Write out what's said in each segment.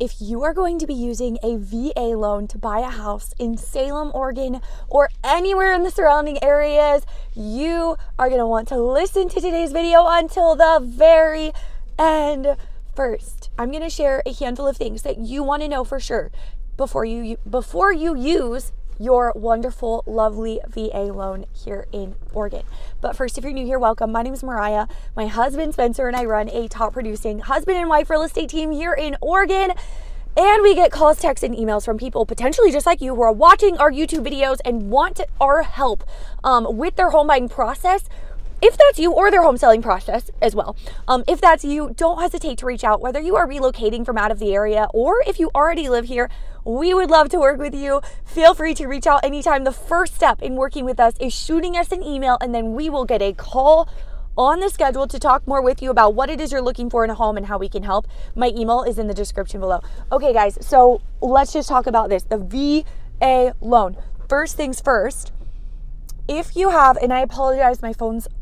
If you are going to be using a VA loan to buy a house in Salem, Oregon, or anywhere in the surrounding areas, you are going to want to listen to today's video until the very end. First, I'm going to share a handful of things that you want to know for sure before you use your wonderful, lovely VA loan here in Oregon. But first, if you're new here, welcome. My name is Mariah. My husband, Spencer, and I run a top producing husband and wife real estate team here in Oregon. And we get calls, texts, and emails from people potentially just like you who are watching our YouTube videos and want our help with their home buying process. If that's you, or their home selling process as well. If that's you, don't hesitate to reach out, whether you are relocating from out of the area or if you already live here. We would love to work with you. Feel free to reach out anytime. The first step in working with us is shooting us an email, and then we will get a call on the schedule to talk more with you about what it is you're looking for in a home and how we can help. My email is in the description below. Okay, guys, so let's just talk about this, the VA loan. First things first. If you have, and I apologize,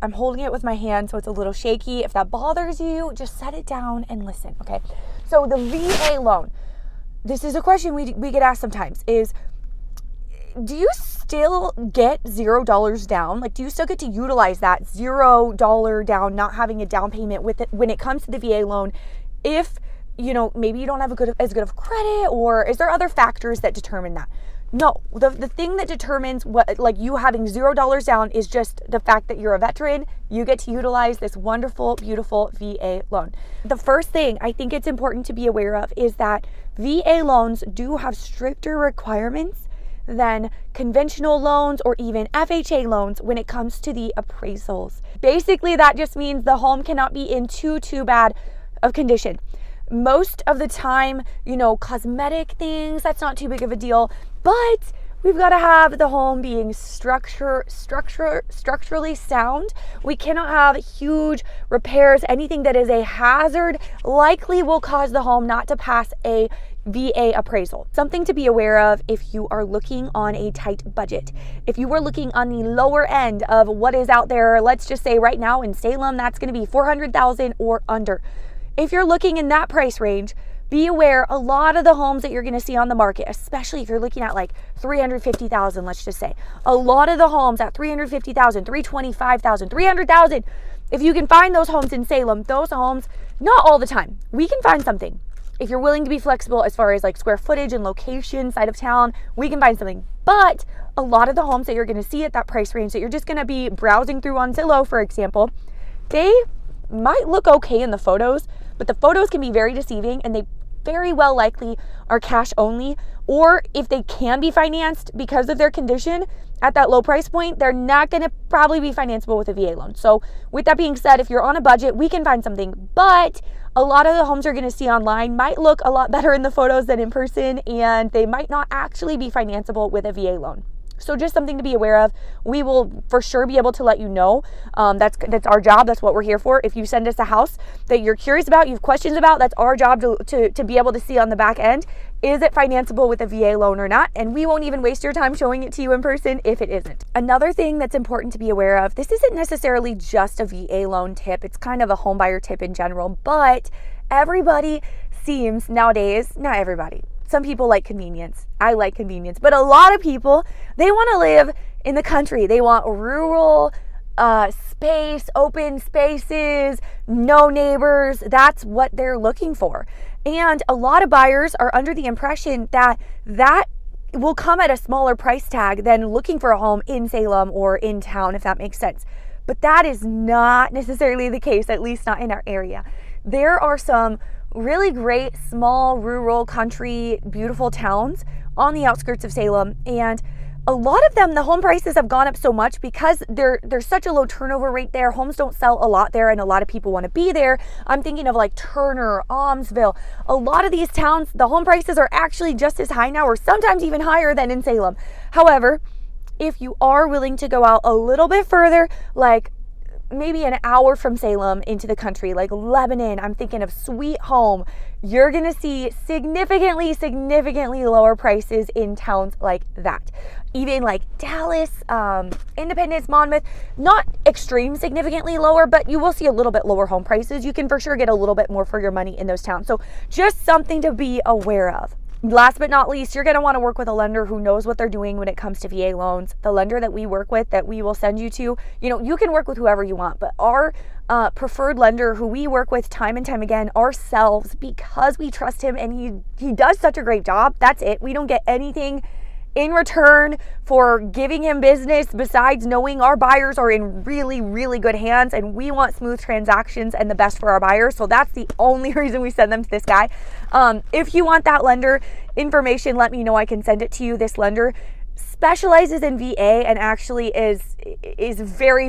I'm holding it with my hand, so it's a little shaky. If that bothers you, just set it down and listen, okay? So the VA loan, this is a question we get asked sometimes, is do you still get $0 down? Like, do you still get to utilize that $0 down, not having a down payment with it when it comes to the VA loan? If, maybe you don't have as good of credit, or is there other factors that determine that? No, the thing that determines what, like, you having $0 down is just the fact that you're a veteran. You get to utilize this wonderful, beautiful VA loan. The first thing I think it's important to be aware of is that VA loans do have stricter requirements than conventional loans or even FHA loans when it comes to the appraisals. Basically, that just means the home cannot be in too bad of condition. Most of the time, cosmetic things, that's not too big of a deal, but we've got to have the home being structurally sound. We cannot have huge repairs. Anything that is a hazard likely will cause the home not to pass a VA appraisal. Something to be aware of if you are looking on a tight budget. If you were looking on the lower end of what is out there, let's just say right now in Salem, that's going to be $400,000 or under. If you're looking in that price range, be aware a lot of the homes that you're going to see on the market, especially if you're looking at like $350,000, let's just say, a lot of the homes at $350,000, $325,000, $300,000, if you can find those homes in Salem, those homes, not all the time, we can find something. If you're willing to be flexible as far as like square footage and location, side of town, we can find something. But a lot of the homes that you're going to see at that price range that you're just going to be browsing through on Zillow, for example, they might look okay in the photos, but the photos can be very deceiving, and they very well likely are cash only, or if they can be financed because of their condition at that low price point, they're not going to probably be financeable with a VA loan. So with that being said, if you're on a budget, we can find something, but a lot of the homes you're going to see online might look a lot better in the photos than in person, and they might not actually be financeable with a VA loan. So just something to be aware of. We will for sure be able to let you know. That's our job. That's what we're here for. If you send us a house that you're curious about, you have questions about, that's our job to be able to see on the back end. Is it financeable with a VA loan or not? And we won't even waste your time showing it to you in person if it isn't. Another thing that's important to be aware of, this isn't necessarily just a VA loan tip. It's kind of a home buyer tip in general, but everybody seems nowadays, not everybody, some people like convenience. I like convenience. But a lot of people, they want to live in the country. They want rural space, open spaces, no neighbors. That's what they're looking for. And a lot of buyers are under the impression that will come at a smaller price tag than looking for a home in Salem or in town, if that makes sense. But that is not necessarily the case, at least not in our area. There are some really great small rural country beautiful towns on the outskirts of Salem, and a lot of them, the home prices have gone up so much because there's such a low turnover rate there. Homes don't sell a lot there, and a lot of people want to be there. I'm thinking of like Turner, Almsville. A lot of these towns, the home prices are actually just as high now, or sometimes even higher than in Salem. However, if you are willing to go out a little bit further, like maybe an hour from Salem into the country, like Lebanon, I'm thinking of Sweet Home, you're going to see significantly lower prices in towns like that. Even like Dallas, Independence, Monmouth, not extreme significantly lower, but you will see a little bit lower home prices. You can for sure get a little bit more for your money in those towns. So just something to be aware of. Last but not least, you're going to want to work with a lender who knows what they're doing when it comes to VA loans. The lender that we work with, that we will send you to, you can work with whoever you want, but our preferred lender who we work with time and time again ourselves, because we trust him and he does such a great job. That's it. We don't get anything in return for giving him business besides knowing our buyers are in really good hands, and we want smooth transactions and the best for our buyers. So that's the only reason we send them to this guy. If you want that lender information, let me know. I can send it to you. This lender specializes in VA and actually is very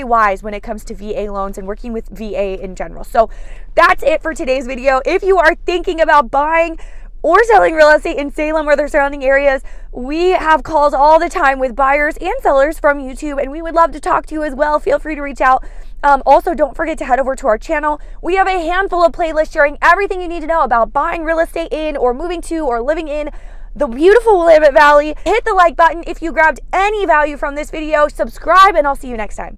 wise when it comes to VA loans and working with VA in general. So that's it for today's video. If you are thinking about buying or selling real estate in Salem or their surrounding areas, we have calls all the time with buyers and sellers from YouTube, and we would love to talk to you as well. Feel free to reach out. Also, don't forget to head over to our channel. We have a handful of playlists sharing everything you need to know about buying real estate in or moving to or living in the beautiful Willamette Valley. Hit the like button if you grabbed any value from this video. Subscribe, and I'll see you next time.